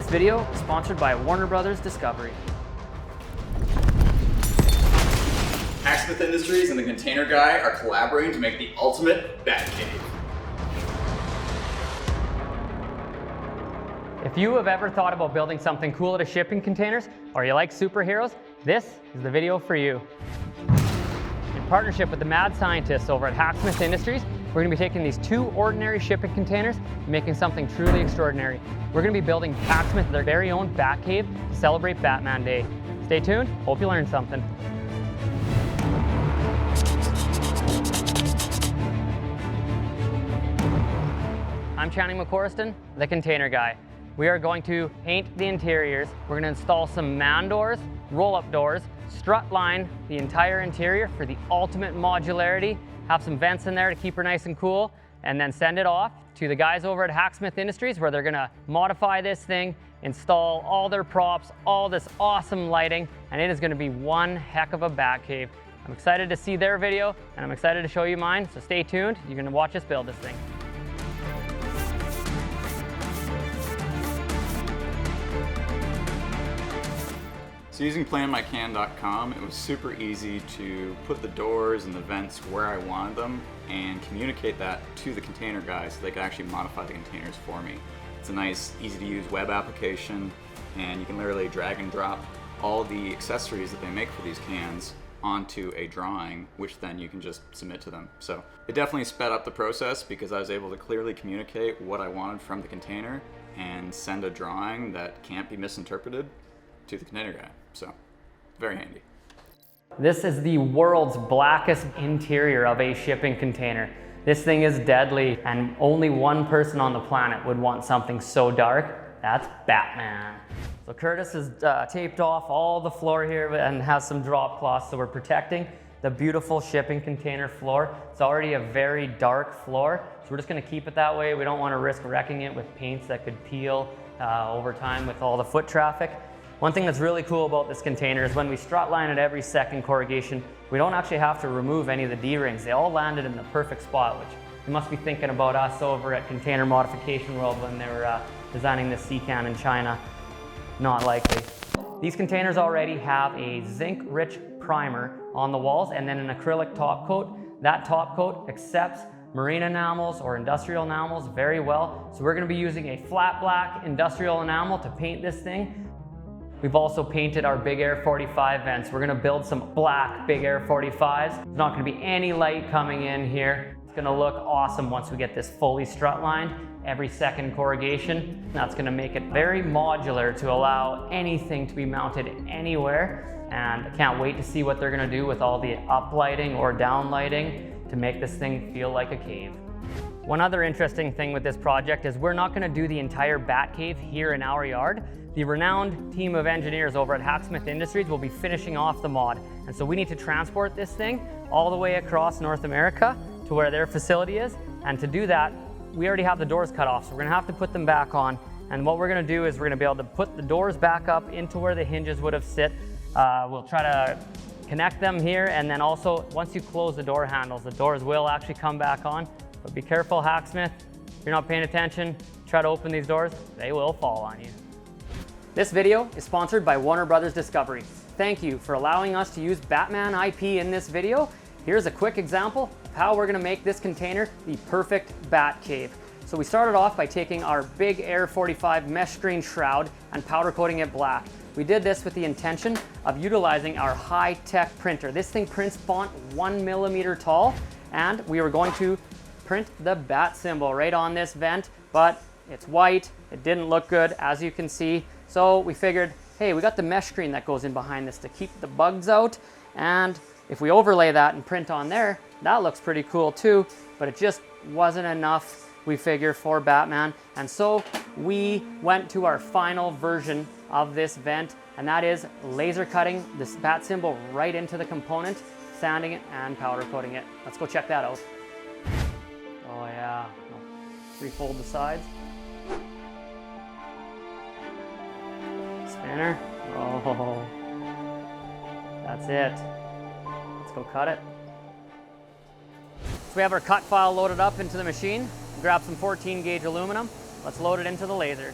video is sponsored by Warner Bros. Discovery. Hacksmith Industries and the Container Guy are collaborating to make the ultimate Batcave. If you have ever thought about building something cool out of shipping containers, or you like superheroes, this is the video for you. In partnership with the mad scientists over at Hacksmith Industries, we're going to be taking these two ordinary shipping containers and making something truly extraordinary. We're going to be building Hacksmith their very own Batcave to celebrate Batman Day. Stay tuned, hope you learned something. I'm Channing McCorriston, the Container Guy. We are going to paint the interiors. We're going to install some man doors, roll-up doors, strut line the entire interior for the ultimate modularity, have some vents in there to keep her nice and cool, and then send it off to the guys over at Hacksmith Industries where they're going to modify this thing, install all their props, all this awesome lighting, and it is going to be one heck of a Batcave. I'm excited to see their video, and I'm excited to show you mine, so stay tuned. You're going to watch us build this thing. So using planmycan.com, it was super easy to put the doors and the vents where I wanted them and communicate that to the container guys so they could actually modify the containers for me. It's a nice, easy to use web application, and you can literally drag and drop all the accessories that they make for these cans onto a drawing, which then you can just submit to them. So it definitely sped up the process because I was able to clearly communicate what I wanted from the container and send a drawing that can't be misinterpreted to the container guy. So, very handy. This is the world's blackest interior of a shipping container. This thing is deadly, and only one person on the planet would want something so dark. That's Batman. So Curtis has taped off all the floor here and has some drop cloths, so we're protecting the beautiful shipping container floor. It's already a very dark floor, so we're just gonna keep it that way. We don't wanna risk wrecking it with paints that could peel over time with all the foot traffic. One thing that's really cool about this container is when we strut line at every second corrugation, we don't actually have to remove any of the D-rings. They all landed in the perfect spot, which you must be thinking about us over at Container Modification World when they were designing this sea can in China. Not likely. These containers already have a zinc-rich primer on the walls and then an acrylic top coat. That top coat accepts marine enamels or industrial enamels very well. So we're gonna be using a flat black industrial enamel to paint this thing. We've also painted our Big Air 45 vents. We're gonna build some black Big Air 45s. There's not gonna be any light coming in here. It's gonna look awesome once we get this fully strut lined every second corrugation. That's gonna make it very modular to allow anything to be mounted anywhere. And I can't wait to see what they're gonna do with all the up lighting or down lighting to make this thing feel like a cave. One other interesting thing with this project is we're not gonna do the entire Batcave here in our yard. The renowned team of engineers over at Hacksmith Industries will be finishing off the mod. And so we need to transport this thing all the way across North America to where their facility is. And to do that, we already have the doors cut off, so we're gonna have to put them back on. And what we're gonna do is we're gonna be able to put the doors back up into where the hinges would have sit. We'll try to connect them here, and then also, once you close the door handles, the doors will actually come back on. But be careful, Hacksmith. If you're not paying attention, try to open these doors, they will fall on you. This video is sponsored by Warner Bros. Discovery. Thank you for allowing us to use Batman IP in this video. Here's a quick example of how we're gonna make this container the perfect Batcave. So we started off by taking our Big Air 45 mesh screen shroud and powder coating it black. We did this with the intention of utilizing our high-tech printer. This thing prints font 1 millimeter tall, and we were going to print the bat symbol right on this vent, but it's white, it didn't look good, as you can see. So we figured, hey, we got the mesh screen that goes in behind this to keep the bugs out, and if we overlay that and print on there, that looks pretty cool too, but it just wasn't enough, we figure, for Batman. And so we went to our final version of this vent, and that is laser cutting this bat symbol right into the component, sanding it and powder coating it. Let's go check that out. Oh yeah, refold the sides. Spinner. Oh, that's it. Let's go cut it. So we have our cut file loaded up into the machine. Grab some 14 gauge aluminum. Let's load it into the laser.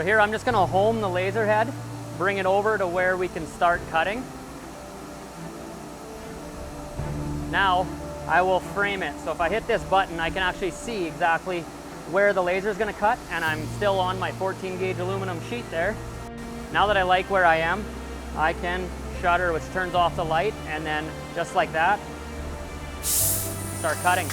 So here I'm just gonna home the laser head, bring it over to where we can start cutting. Now I will frame it. So if I hit this button, I can actually see exactly where the laser is gonna cut, and I'm still on my 14 gauge aluminum sheet there. Now that I like where I am, I can shutter, which turns off the light, and then just like that, start cutting.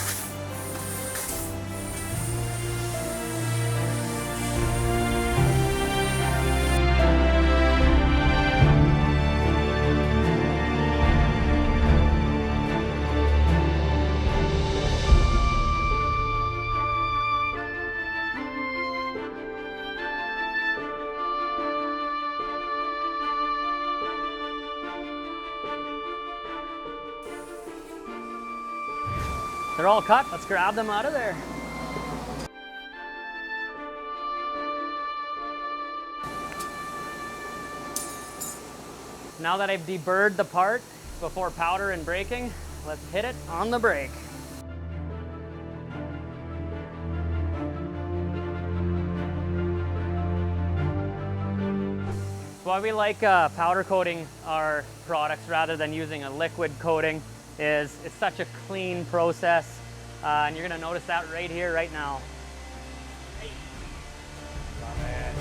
They're all cut, let's grab them out of there. Now that I've deburred the part before powder and braking, let's hit it on the brake. That's why we like powder coating our products rather than using a liquid coating. It's such a clean process, and you're gonna notice that right here, right now. Hey. Love it.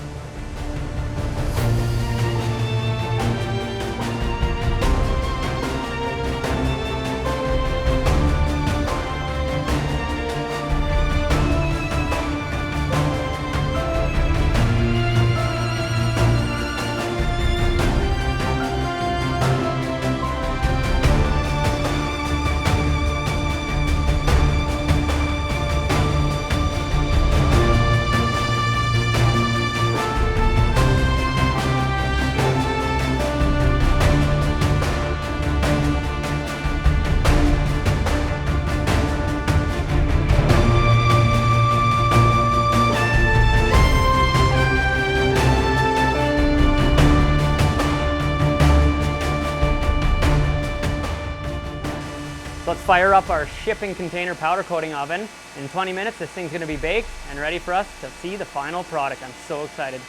Let's fire up our shipping container powder coating oven. In 20 minutes, this thing's gonna be baked and ready for us to see the final product. I'm so excited.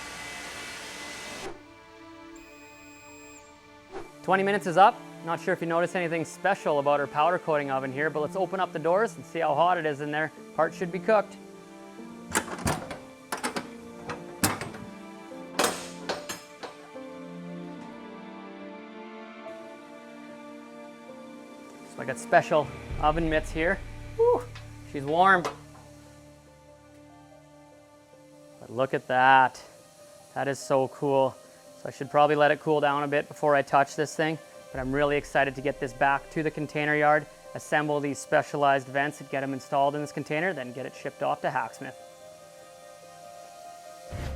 20 minutes is up. Not sure if you noticed anything special about our powder coating oven here, but let's open up the doors and see how hot it is in there. Parts should be cooked. I got special oven mitts here. Woo, she's warm. But look at that. That is so cool. So I should probably let it cool down a bit before I touch this thing. But I'm really excited to get this back to the container yard, assemble these specialized vents and get them installed in this container, then get it shipped off to Hacksmith.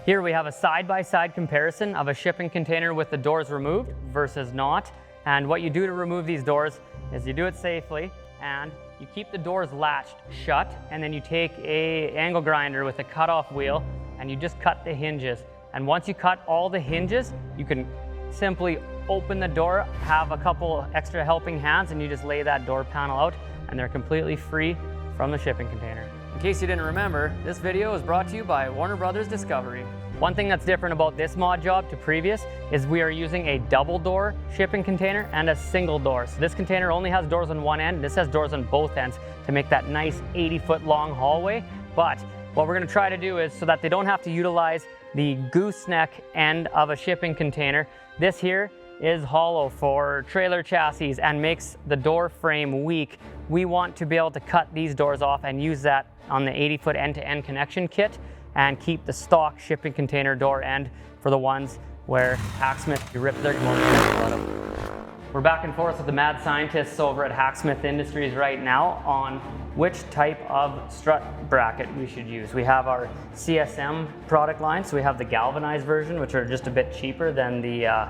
Here we have a side-by-side comparison of a shipping container with the doors removed versus not. And what you do to remove these doors is you do it safely and you keep the doors latched shut, and then you take a angle grinder with a cutoff wheel and you just cut the hinges. And once you cut all the hinges, you can simply open the door, have a couple extra helping hands, and you just lay that door panel out and they're completely free from the shipping container. In case you didn't remember, this video is brought to you by Warner Bros. Discovery. One thing that's different about this mod job to previous is we are using a double door shipping container and a single door. So this container only has doors on one end, this has doors on both ends to make that nice 80-foot long hallway. But what we're gonna try to do is, so that they don't have to utilize the gooseneck end of a shipping container, this here is hollow for trailer chassis and makes the door frame weak. We want to be able to cut these doors off and use that on the 80-foot end-to-end connection kit and keep the stock shipping container door end for the ones where Hacksmith ripped their motorcycle out of. We're back and forth with the mad scientists over at Hacksmith Industries right now on which type of strut bracket we should use. We have our CSM product line, so we have the galvanized version, which are just a bit cheaper than the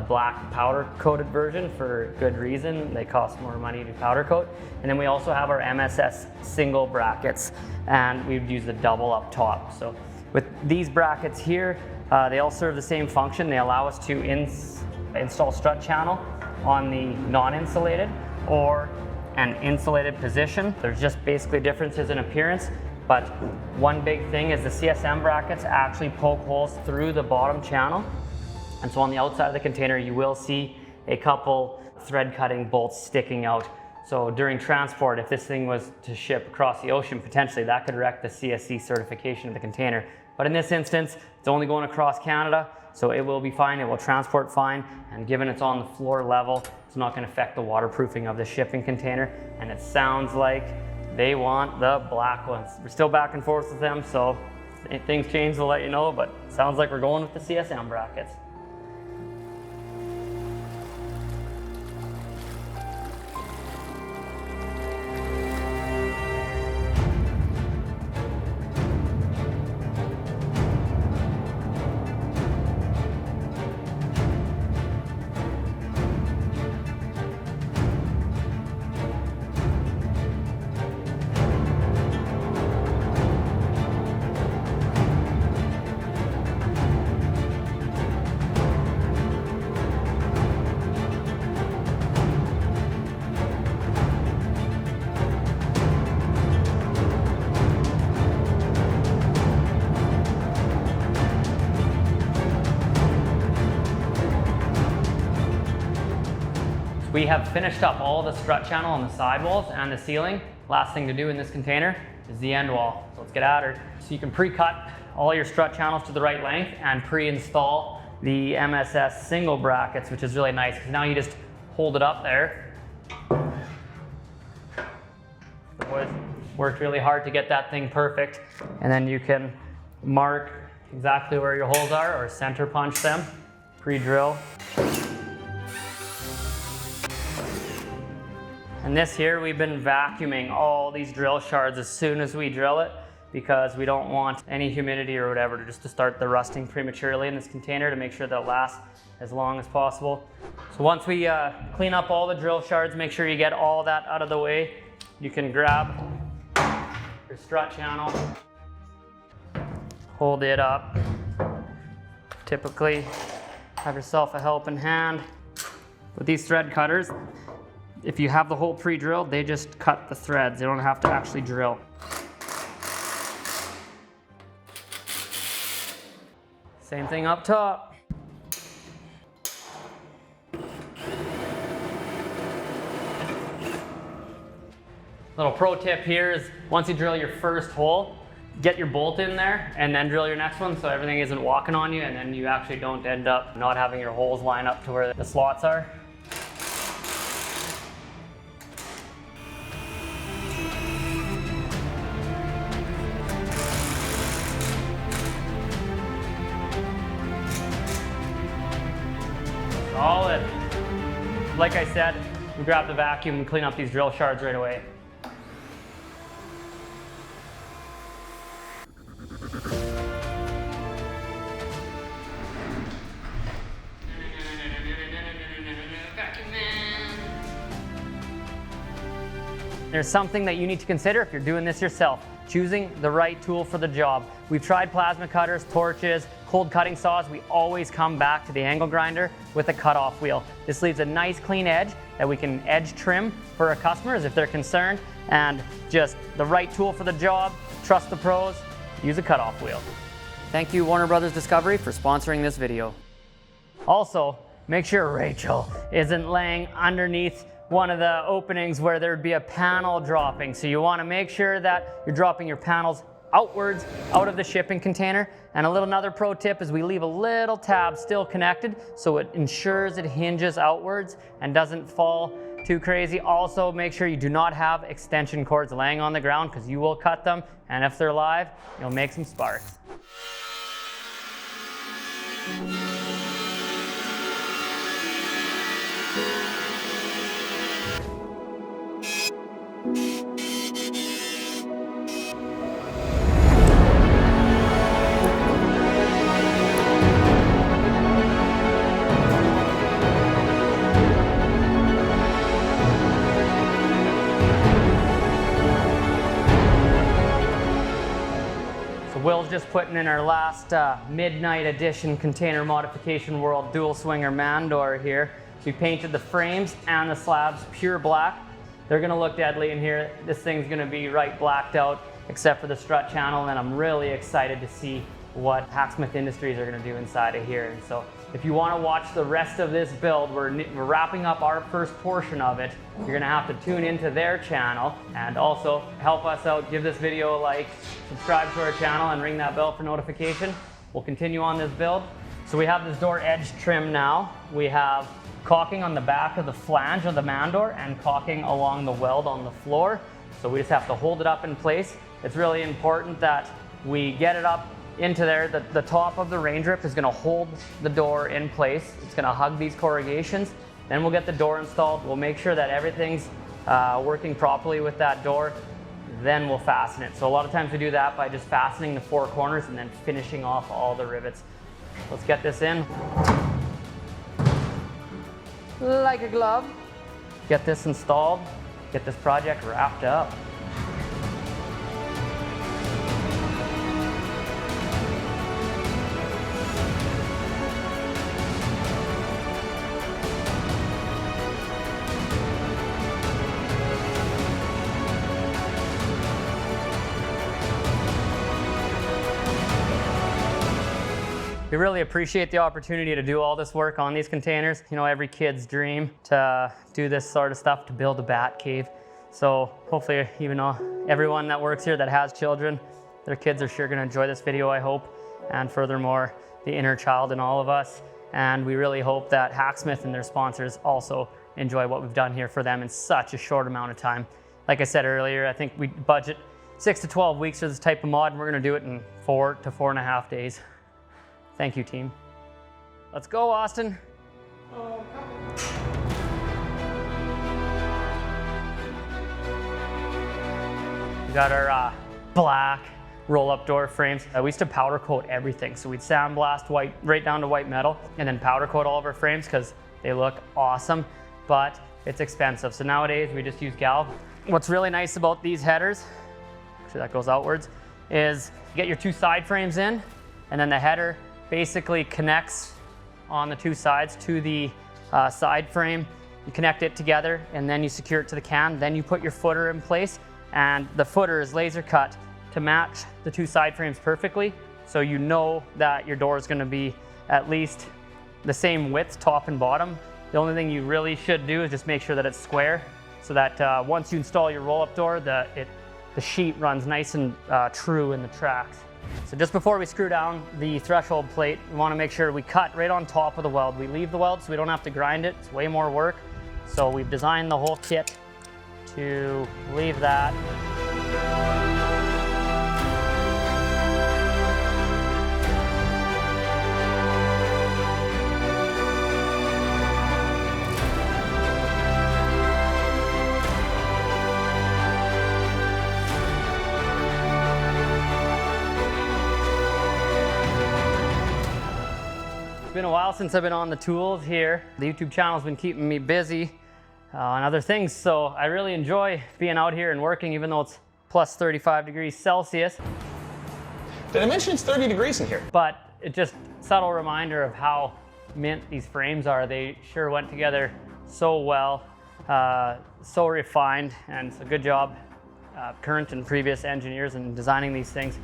black powder coated version for good reason. They cost more money to powder coat. And then we also have our MSS single brackets, and we've used the double up top. So with these brackets here, they all serve the same function. They allow us to install strut channel on the non-insulated or an insulated position. There's just basically differences in appearance. But one big thing is the CSM brackets actually poke holes through the bottom channel. And so on the outside of the container, you will see a couple thread cutting bolts sticking out. So during transport, if this thing was to ship across the ocean, potentially that could wreck the CSC certification of the container. But in this instance, it's only going across Canada, so it will be fine, it will transport fine, and given it's on the floor level, it's not going to affect the waterproofing of the shipping container. And it sounds like they want the black ones. We're still back and forth with them, so if things change, we'll let you know, but it sounds like we're going with the CSM brackets. We have finished up all the strut channel on the sidewalls and the ceiling. Last thing to do in this container is the end wall. So let's get at her. So you can pre-cut all your strut channels to the right length and pre-install the MSS single brackets, which is really nice because now you just hold it up there. The boys worked really hard to get that thing perfect, and then you can mark exactly where your holes are or center punch them, pre-drill. And this here, we've been vacuuming all these drill shards as soon as we drill it because we don't want any humidity or whatever just to start the rusting prematurely in this container to make sure that it lasts as long as possible. So once we clean up all the drill shards, make sure you get all that out of the way. You can grab your strut channel, hold it up. Typically, have yourself a helping hand. With these thread cutters, if you have the hole pre-drilled, they just cut the threads. They don't have to actually drill. Same thing up top. Little pro tip here is once you drill your first hole, get your bolt in there and then drill your next one so everything isn't walking on you and then you actually don't end up not having your holes line up to where the slots are. Solid. Like I said, we grab the vacuum and clean up these drill shards right away. There's something that you need to consider if you're doing this yourself, choosing the right tool for the job. We've tried plasma cutters, torches, cold cutting saws. We always come back to the angle grinder with a cutoff wheel. This leaves a nice clean edge that we can edge trim for our customers if they're concerned, and just the right tool for the job. Trust the pros, use a cutoff wheel. Thank you Warner Bros. Discovery for sponsoring this video. Also, make sure Rachel isn't laying underneath one of the openings where there'd be a panel dropping. So you want to make sure that you're dropping your panels outwards out of the shipping container. And another pro tip is we leave a little tab still connected so it ensures it hinges outwards and doesn't fall too crazy. Also, make sure you do not have extension cords laying on the ground because you will cut them, and if they're live, you'll make some sparks. Will's just putting in our last midnight edition container modification world dual swinger man door here. We painted the frames and the slabs pure black. They're gonna look deadly in here. This thing's gonna be right blacked out. except for the strut channel, and I'm really excited to see what Hacksmith Industries are going to do inside of here. And so if you want to watch the rest of this build, we're wrapping up our first portion of it. You're going to have to tune into their channel, and also help us out. Give this video a like, subscribe to our channel, and ring that bell for notification. We'll continue on this build. So we have this door edge trim now. We have caulking on the back of the flange of the man door and caulking along the weld on the floor. So we just have to hold it up in place. It's really important that we get it up into there. The top of the range rip is going to hold the door in place. It's going to hug these corrugations. Then we'll get the door installed. We'll make sure that everything's working properly with that door. Then we'll fasten it. So a lot of times we do that by just fastening the 4 corners and then finishing off all the rivets. Let's get this in like a glove. Get this installed. Get this project wrapped up. We really appreciate the opportunity to do all this work on these containers. You know, every kid's dream to do this sort of stuff, to build a Batcave. So hopefully, even though everyone that works here that has children, their kids are sure gonna enjoy this video, I hope. And furthermore, the inner child in all of us. And we really hope that Hacksmith and their sponsors also enjoy what we've done here for them in such a short amount of time. Like I said earlier, I think we budget 6 to 12 weeks for this type of mod, and we're gonna do it in 4 to 4.5 days. Thank you, team. Let's go, Austin. We got our black roll-up door frames. We used to powder coat everything. So we'd sandblast white, right down to white metal, and then powder coat all of our frames because they look awesome, but it's expensive. So nowadays we just use gal. What's really nice about these headers, actually that goes outwards, is you get your 2 side frames in, and then the header basically connects on the 2 sides to the side frame. You connect it together and then you secure it to the can. Then you put your footer in place, and the footer is laser cut to match the 2 side frames perfectly. So you know that your door is going to be at least the same width, top and bottom. The only thing you really should do is just make sure that it's square, so that once you install your roll-up door, the sheet runs nice and true in the tracks. So just before we screw down the threshold plate, we want to make sure we cut right on top of the weld. We leave the weld so we don't have to grind it. It's way more work. So we've designed the whole kit to leave that. It's been a while since I've been on the tools here. The YouTube channel's been keeping me busy on other things, so I really enjoy being out here and working, even though it's plus 35 degrees Celsius. Did I mention it's 30 degrees in here? But it's just a subtle reminder of how mint these frames are. They sure went together so well, so refined, and it's a good job, current and previous engineers in designing these things.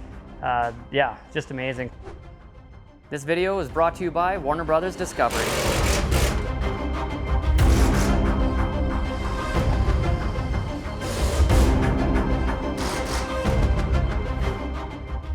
Yeah, just amazing. This video is brought to you by Warner Bros. Discovery.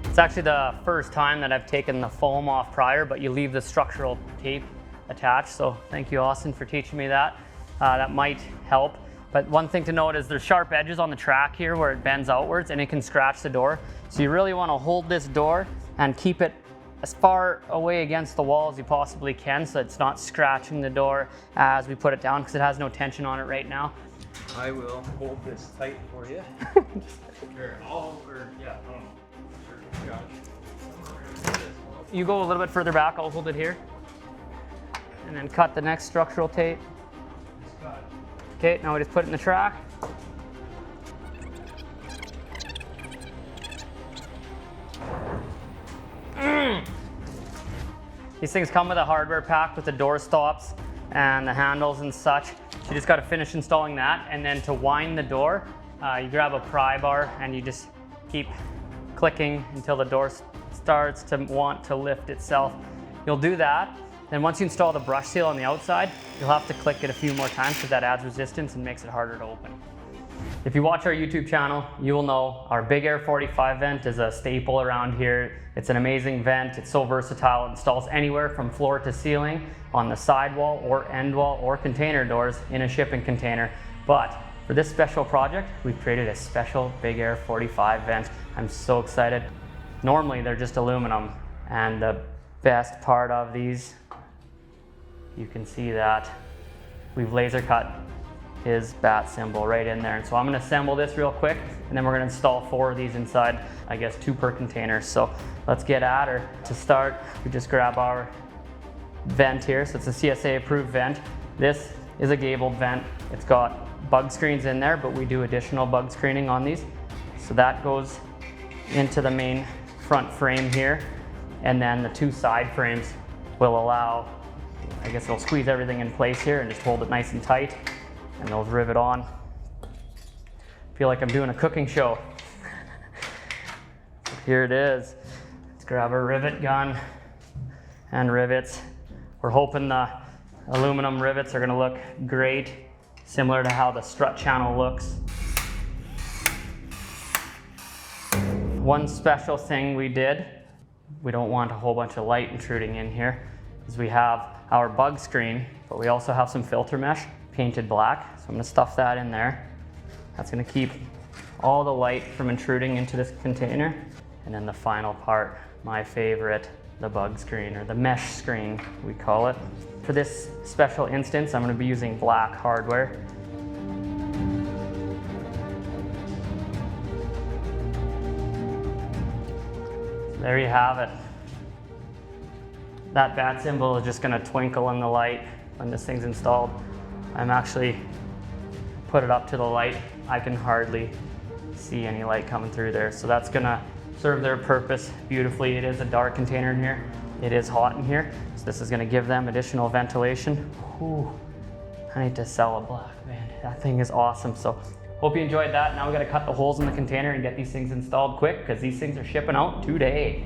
It's actually the first time that I've taken the foam off prior, but you leave the structural tape attached. So thank you, Austin, for teaching me that. That might help. But one thing to note is there's sharp edges on the track here where it bends outwards and it can scratch the door. So you really want to hold this door and keep it as far away against the wall as you possibly can, so it's not scratching the door as we put it down, because it has no tension on it right now. I will hold this tight for you. You go a little bit further back, I'll hold it here. And then cut the next structural tape. Okay, now we just put it in the track. These things come with a hardware pack with the door stops and the handles and such. So you just got to finish installing that, and then to wind the door, you grab a pry bar and you just keep clicking until the door starts to want to lift itself. You'll do that. Then once you install the brush seal on the outside, you'll have to click it a few more times because that adds resistance and makes it harder to open. If you watch our YouTube channel, you will know our Big Air 45 vent is a staple around here. It's an amazing vent. It's so versatile. It installs anywhere from floor to ceiling on the sidewall or end wall or container doors in a shipping container. But for this special project, we've created a special Big Air 45 vent. I'm so excited. Normally they're just aluminum, and the best part of these, you can see that we've laser cut his bat symbol right in there. And so I'm gonna assemble this real quick, and then we're gonna install 4 of these inside, I guess 2 per container. So let's get at her. To start, we just grab our vent here. So it's a CSA approved vent. This is a gabled vent. It's got bug screens in there, but we do additional bug screening on these. So that goes into the main front frame here. And then the 2 side frames will allow, I guess it'll squeeze everything in place here and just hold it nice and tight. And those rivet on. Feel like I'm doing a cooking show. Here it is. Let's grab our rivet gun and rivets. We're hoping the aluminum rivets are gonna look great, similar to how the strut channel looks. One special thing we did, we don't want a whole bunch of light intruding in here, is we have our bug screen, but we also have some filter mesh painted black. So I'm gonna stuff that in there. That's gonna keep all the light from intruding into this container. And then the final part, my favorite, the bug screen, or the mesh screen, we call it. For this special instance, I'm gonna be using black hardware. So there you have it. That bat symbol is just gonna twinkle in the light when this thing's installed. I'm actually put it up to the light. I can hardly see any light coming through there. So that's gonna serve their purpose beautifully. It is a dark container in here. It is hot in here. So this is gonna give them additional ventilation. Whew. I need to sell a black van. That thing is awesome. So hope you enjoyed that. Now we gotta cut the holes in the container and get these things installed quick, because these things are shipping out today.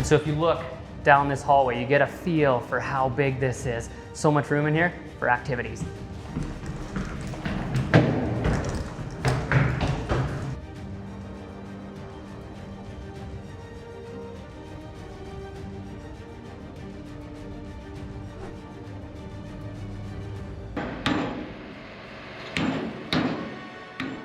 So if you look down this hallway, you get a feel for how big this is. So much room in here for activities.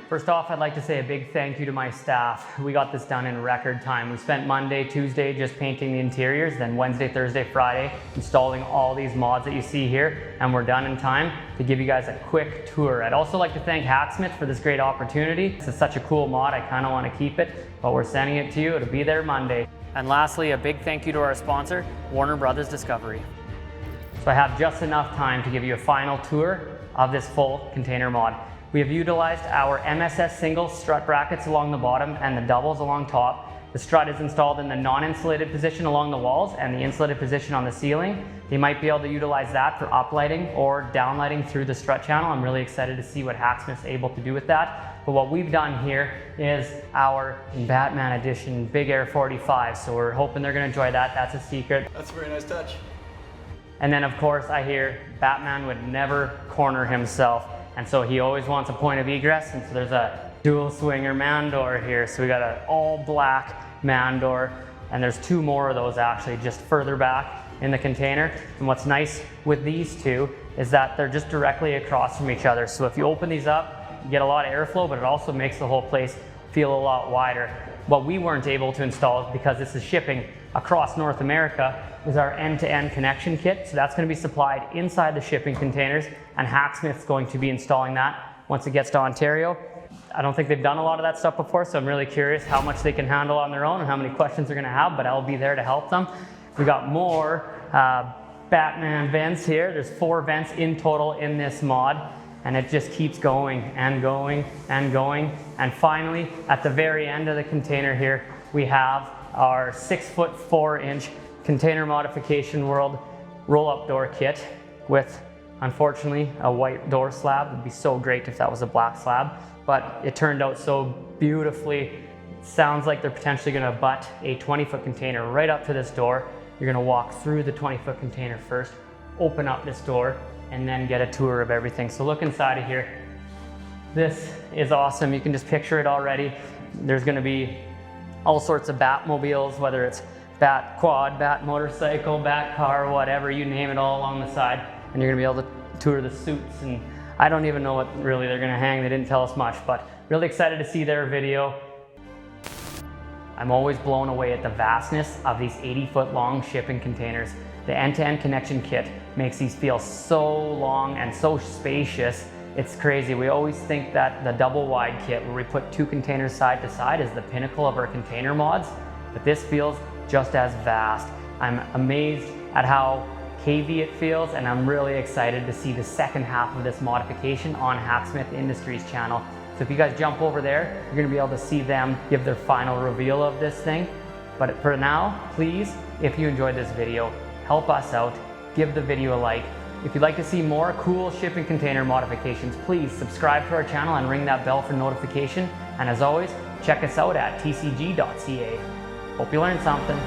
First off, I'd like to say a big thank you to my staff. We got this done in record time. We spent Monday, Tuesday just painting the interiors, then Wednesday, Thursday, Friday installing all these mods that you see here, and we're done in time to give you guys a quick tour. I'd also like to thank Hacksmith for this great opportunity. This is such a cool mod, I kind of want to keep it, but we're sending it to you. It'll be there Monday. And lastly, a big thank you to our sponsor, Warner Bros. Discovery. So I have just enough time to give you a final tour of this full container mod. We have utilized our MSS single strut brackets along the bottom and the doubles along top. The strut is installed in the non-insulated position along the walls and the insulated position on the ceiling. You might be able to utilize that for uplighting or downlighting through the strut channel. I'm really excited to see what Hacksmith's able to do with that. But what we've done here is our Batman edition Big Air 45. So we're hoping they're gonna enjoy that. That's a secret. That's a very nice touch. And then of course I hear Batman would never corner himself. And so he always wants a point of egress, and so there's a dual swinger man door here. So we got an all black man door, and there's 2 more of those actually just further back in the container. And what's nice with these 2 is that they're just directly across from each other. So if you open these up, you get a lot of airflow, but it also makes the whole place feel a lot wider. What we weren't able to install, because this is shipping across North America, is our end-to-end connection kit. So that's going to be supplied inside the shipping containers, and Hacksmith's going to be installing that once it gets to Ontario. I don't think they've done a lot of that stuff before, so I'm really curious how much they can handle on their own and how many questions they're going to have, but I'll be there to help them. We got more Batman vents here. There's 4 vents in total in this mod, and it just keeps going and going and going. And finally, at the very end of the container here, we have our 6'4" container modification world roll-up door kit with, unfortunately, a white door slab. It'd be so great if that was a black slab, but it turned out so beautifully. It sounds like they're potentially gonna butt a 20-foot container right up to this door. You're gonna walk through the 20-foot container first, open up this door, and then get a tour of everything. So look inside of here. This is awesome. You can just picture it already. There's gonna be all sorts of Batmobiles, whether it's Bat quad, Bat motorcycle, Bat car, whatever, you name it, all along the side. And you're gonna be able to tour the suits, and I don't even know what really they're gonna hang. They didn't tell us much, but really excited to see their video. I'm always blown away at the vastness of these 80-foot long shipping containers. The end-to-end connection kit makes these feel so long and so spacious. It's crazy. We always think that the double wide kit, where we put 2 containers side to side, is the pinnacle of our container mods, but this feels just as vast. I'm amazed at how cavey it feels, and I'm really excited to see the second half of this modification on Hacksmith Industries channel. So if you guys jump over there, you're gonna be able to see them give their final reveal of this thing. But for now, please, if you enjoyed this video, help us out, give the video a like. If you'd like to see more cool shipping container modifications, please subscribe to our channel and ring that bell for notification. And as always, check us out at tcg.ca. Hope you learned something.